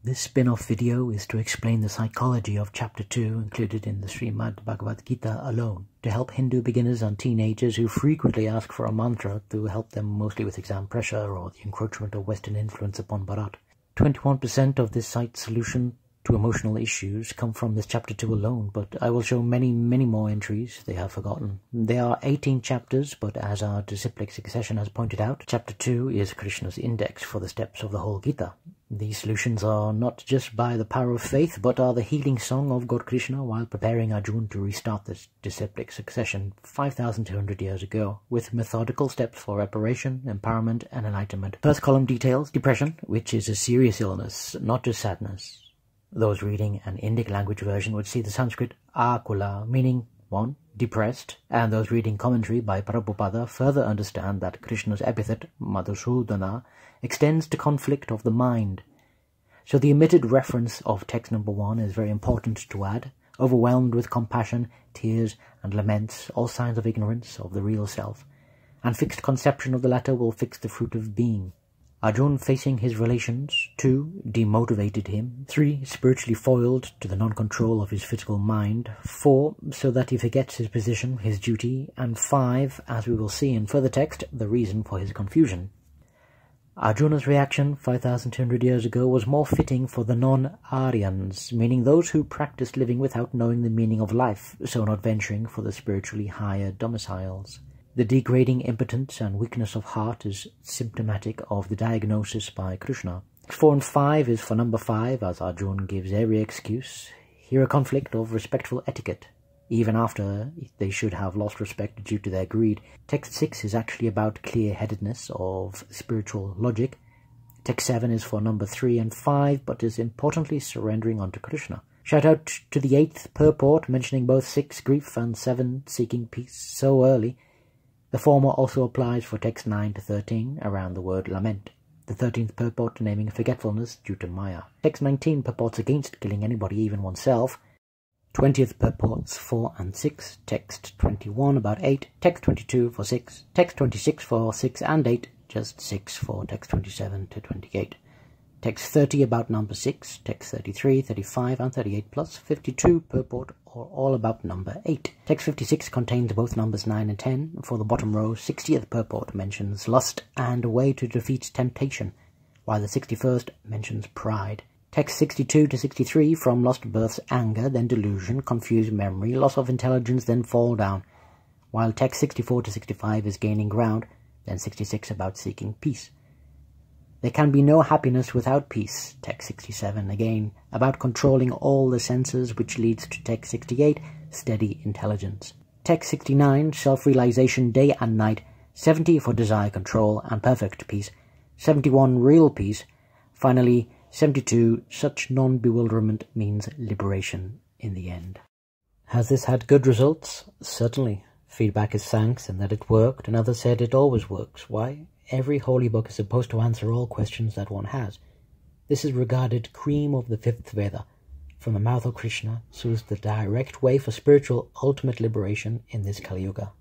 This spin-off video is to explain the psychology of Chapter 2 included in the Srimad Bhagavad Gita alone, to help Hindu beginners and teenagers who frequently ask for a mantra to help them mostly with exam pressure or the encroachment of Western influence upon Bharat. 21% of this site's solution to emotional issues come from this Chapter 2 alone, but I will show many more entries they have forgotten. There are 18 chapters, but as our disciplic succession has pointed out, Chapter 2 is Krishna's index for the steps of the whole Gita. These solutions are not just by the power of faith, but are the healing song of God Krishna while preparing Arjuna to restart this disciplic succession 5,200 years ago, with methodical steps for reparation, empowerment, and enlightenment. First column details depression, which is a serious illness, not just sadness. Those reading an Indic language version would see the Sanskrit akula, meaning 1. Depressed, and those reading commentary by Prabhupada further understand that Krishna's epithet, Madhusudana, extends to conflict of the mind. So the omitted reference of text number 1 is very important to add, overwhelmed with compassion, tears, and laments, all signs of ignorance of the real self, and fixed conception of the latter will fix the fruit of being. Arjuna facing his relations. 2. Demotivated him. 3. Spiritually foiled to the non-control of his physical mind. 4. So that he forgets his position, his duty. And 5. As we will see in further text, the reason for his confusion. Arjuna's reaction 5,200 years ago was more fitting for the non-Aryans, meaning those who practiced living without knowing the meaning of life, so not venturing for the spiritually higher domiciles. The degrading impotence and weakness of heart is symptomatic of the diagnosis by Krishna. 4 and 5 is for number 5, as Arjuna gives every excuse. Here a conflict of respectful etiquette, even after they should have lost respect due to their greed. Text 6 is actually about clear-headedness of spiritual logic. Text 7 is for number 3 and 5, but is importantly surrendering unto Krishna. Shout out to the 8th purport, mentioning both 6, grief, and 7, seeking peace so early. The former also applies for text 9 to 13, around the word lament. The 13th purport naming forgetfulness due to Maya. Text 19 purports against killing anybody, even oneself. 20th purports 4 and 6. Text 21 about 8. Text 22 for 6. Text 26 for 6 and 8. Just 6 for text 27 to 28. Text 30 about number 6. Text 33, 35 and 38 plus 52 purport are all about number 8. Text 56 contains both numbers 9 and 10. For the bottom row, 60th purport mentions lust and a way to defeat temptation, while the 61st mentions pride. Text 62 to 63 from lost births, anger, then delusion, confused memory, loss of intelligence, then fall down, while text 64 to 65 is gaining ground, then 66 about seeking peace. There can be no happiness without peace, text 67, again, about controlling all the senses, which leads to text 68, steady intelligence. Text 69, self-realization day and night, 70 for desire control and perfect peace, 71 real peace, finally 72, such non-bewilderment means liberation in the end. Has this had good results? Certainly. Feedback is thanks and that it worked, and others said it always works. Why? Every holy book is supposed to answer all questions that one has. This is regarded cream of the 5th Veda. From the mouth of Krishna, so is the direct way for spiritual ultimate liberation in this Kali Yuga.